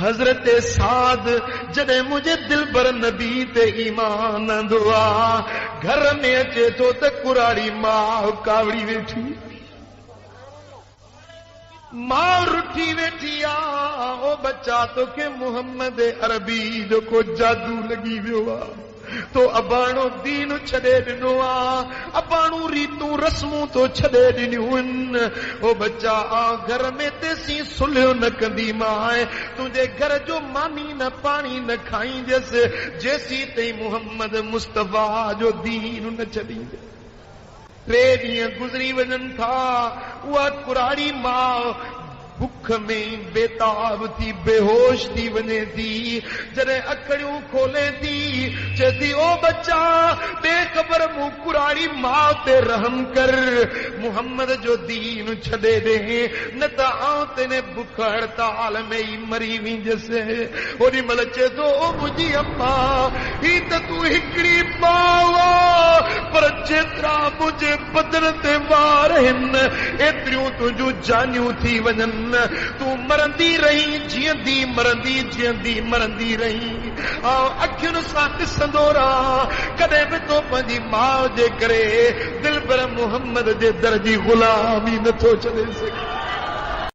حضرت سعد جدے مجھے دل بر نبی تے ایمان دعا گھر میں اچے تو تے کراڑی ماں کاوڑی بیٹھی ماں رٹھی بیٹھی او بچہ تو کہ محمد عربی جو کو جادو لگی ہوا تو ابانو دین چھڑے ڈنو ابانو ریتوں رسموں تو چھڑے ڈنیون او بچہ گھر میں تیسی سلیو نہ کندی ماں تجھے گھر جو مانی نہ پانی نہ کھائیں جیسی تی محمد مصطفیٰ جو دین نہ چھڑی ٹرے ڈیاں گزری وجن تھا وہ کراڑی ماں بکھ میں بےتاب تھی بے ہوش تھی ونے تھی جڑے اکھڑیوں کھولے تھی چیتی او بچہ بے خبر منہ کراڑی ماں تے رحم کر محمد جو دین چھڑے دے نہ تا آتے نے بکھ ہڑتال میں ہی مری وی جیسے اوڑی ملچے تو او مجھے اماں ہی تے تو ہکڑی ماں پر جترا مجھے بدن تے وار ہن ایتریوں تو جو جانیوں تھی ونن تو مرندی رہی جیندی مرندی جیندی مرندی رہی اکھیوں ساتھ سندورا کدے بھی تو پنجی ماں جے کرے دل پر محمد جے درجی غلامی نہ تو چلے سکے